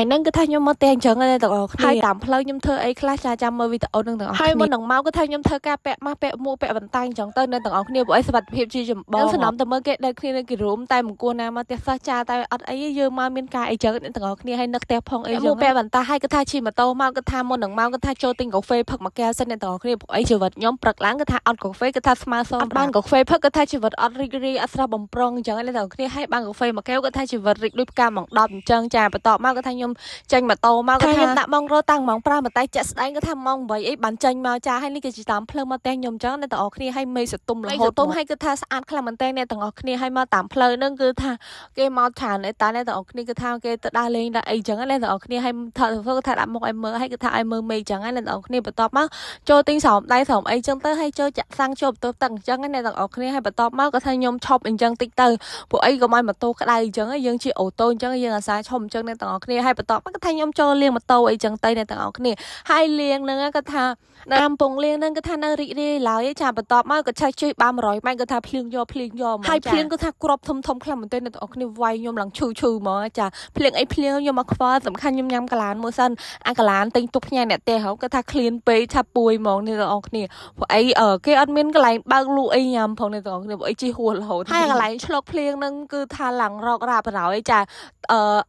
ហ្នឹងគឺថាខ្ញុំមកតែអញ្ចឹងតែទាំងអស់គ្នាហើយតាមផ្លូវខ្ញុំធ្វើអីខ្លះចាចាំមើលវីដេអូនឹងទាំងអស់គ្នាហើយមុននឹងមកគឺថាខ្ញុំធ្វើការពាក់ម៉ាស់ពាក់មួកពាក់បន្តែអញ្ចឹងទៅនៅទាំងអស់គ្នាព្រោះអីសុខភាពជាចម្បងសំណំទៅមើលគេដើរគ្នានៅគេរួមតែមិនគួរណាមកផ្ទះសិស្សចាតែអត់អីយើងមកមានការអីចឹងទាំងអស់គ្នាហើយនៅផ្ទះផងអីចឹងពាក់បន្តែហើយគឺថាជិះម៉ូតូមកគឺថាមុននឹងមកគឺថាចូលទិញកាហ្វេផឹកមួយកែវសិនទាំងអស់គ្នាព្រោះអីជីវិតខ្ញុំព្រឹកឡើងគឺថាអត់កាហ្វេគឺថាស្មើសមអត់បានកាហ្វេផឹកគឺថាជីវិតអត់រីករាយអត់ស្រស់បំប្រងអញ្ចឹងទាំងអស់គ្នាហើយបានកាហ្វេមួយកែវគឺថាជីវិតរីកដូចផ្កាម៉ោង10អញ្ចឹងចាបន្ទាប់មកគឺថាខ្ញុំចេញម៉ូតូមកគឺថាខ្ញុំដាក់ម៉ោងរត់តាំងម៉ោង5បន្តែចាក់ស្ដែងគឺថាម៉ោង8អីបានចេញមកចាហើយនេះគឺជាតាមផ្លូវមកផ្ទះខ្ញុំអញ្ចឹងអ្នកទាំងអស់គ្នាហើយមេសតុំរហូតទុំហើយគឺថាស្អាតខ្លាំងមែនតើអ្នកទាំងអស់គ្នាហើយមកតាមផ្លូវហ្នឹងគឺថាគេមកច្រើនតែអ្នកទាំងអស់គ្នាគឺថាគេទៅដើរលេងដើរអីអញ្ចឹងអ្នកទាំងអស់គ្នាហើយធ្វើថាដាក់មុខឲ្យមើលហើយគឺថាឲ្យមើលមេអញ្ចឹងអ្នកទាំងអស់គ្នាបន្ទាប់មកចូលទិញស្រោមដៃស្រោមអីអញ្ចឹងទៅហើយចូលចាក់សាំងចូលបន្ទប់ទឹកអញ្ចឹងអ្នកទាំងអស់គ្នាហើយបន្ទាប់មកក៏ថាខ្ញុំឈប់អញ្ចឹងតិចទៅពួកអីក៏មកម៉ូតូក្តៅអញ្ចឹងយើងជិះអូតូអញ្ចឹងយើងអាសាឈប់អញ្ចឹងអ្នកទាំងអស់គ្នាហើយបន្ទាប់មកក៏ថាខ្ញុំចូលលាងម៉ូតូអីអញ្ចឹងទៅអ្នកទាំងអស់គ្នាហើយលាងហ្នឹងក៏ថានៅកំពង់លាងហ្នឹងក៏ថានៅរីករាយឡើយចាបន្ទាប់មកក៏ឆេះជួយបាន100ម៉ែត្រក៏ថាភ្លៀងយកមកហើយភ្លៀងក៏ថាគ្រាប់ធំខ្លាំងមែនទែនអ្នកទាំងអស់គ្នាវាយខ្ញុំឡើងឈឺហ្មងចាភ្លៀងអីភ្លៀងខ្ញុំមកខ្វល់សំខាន់ខ្ញុំញ៉ាំកាឡានមួយសិនអាកាឡានទិញទុកផ្ញើអ្នកទេហៅក៏ថាឃ្លានពេកថាពួយហ្មងអ្នកទាំងអស់គ្នាព្រោះអីគេអត់មានកន្លែងបើកលក់អីញ៉ាំផងអ្នកទាំងអស់គ្នាព្រោះអីជីហួររហូតហើយកន្លែងឆ្លុកភ្លៀងហ្នឹងគឺថាឡើងរករ៉ាបរោយចា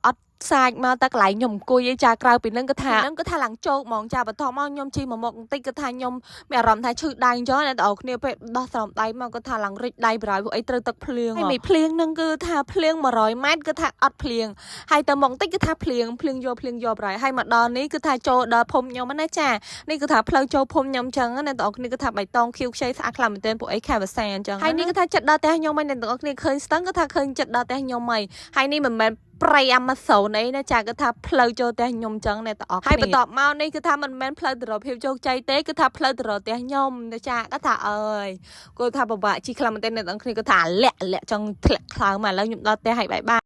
អត់សាច់មកតែកន្លែងខ្ញុំអង្គុយឯចាក្រៅពីហ្នឹងគឺថាឡើងជោគហ្មងចាបន្ទាប់មកខ្ញុំជិះមកមុខបន្តិចគឺថាខ្ញុំមានអារម្មណ៍ថាឈឺដៃអញ្ចឹងអ្នកទាំងអស់គ្នាពេលដោះស្រោមដៃមកគឺថាឡើងរិចដៃបរោយពួកអីត្រូវទឹកភ្លៀងហើយមិនភ្លៀងហ្នឹងគឺថាភ្លៀង100ម៉ែត្រគឺថាអត់ភ្លៀងហើយទៅមុខបន្តិចគឺថាភ្លៀងយកបរោយហើយមកដល់នេះគឺថាចូលដល់ភូមិខ្ញុំណាចានេះគឺថាផ្លូវចូលភូមិខ្ញុំអញ្ចឹងអ្នកទាំងអស់គ្នាគឺថាបៃតងខៀវខ្ចីស្អាតខ្លាំងមែនទែនពួកអីខែវសាអញ្ចឹងហើយនេះគឺថាចិត្តដល់ផ្ទះខ្ញុំហើយអ្នកទាំងអស់គ្នាឃើញស្ទឹងគឺថាឃើញចិត្តដល់ផ្ទះខ្ញុំហើយនេះមិនមែនប្រៃអាម៉ាហ្សូនអីណាចាគឺថាផ្លូវចូលផ្ទះខ្ញុំអញ្ចឹងអ្នកទាំងអស់គ្នាហើយបន្ទាប់មកនេះគឺថាមិនមែនផ្លូវទៅរកភាពជោគជ័យទេគឺថាផ្លូវទៅរកផ្ទះខ្ញុំណាចាគាត់ថាអើយគាត់ថាពិបាកជីខ្លាំងមែនទែនអ្នកទាំងអស់គ្នាគាត់ថាលាក់ចង់ធ្លាក់ខ្លាំងមកឥឡូវខ្ញុំដល់ផ្ទះហើយបាយ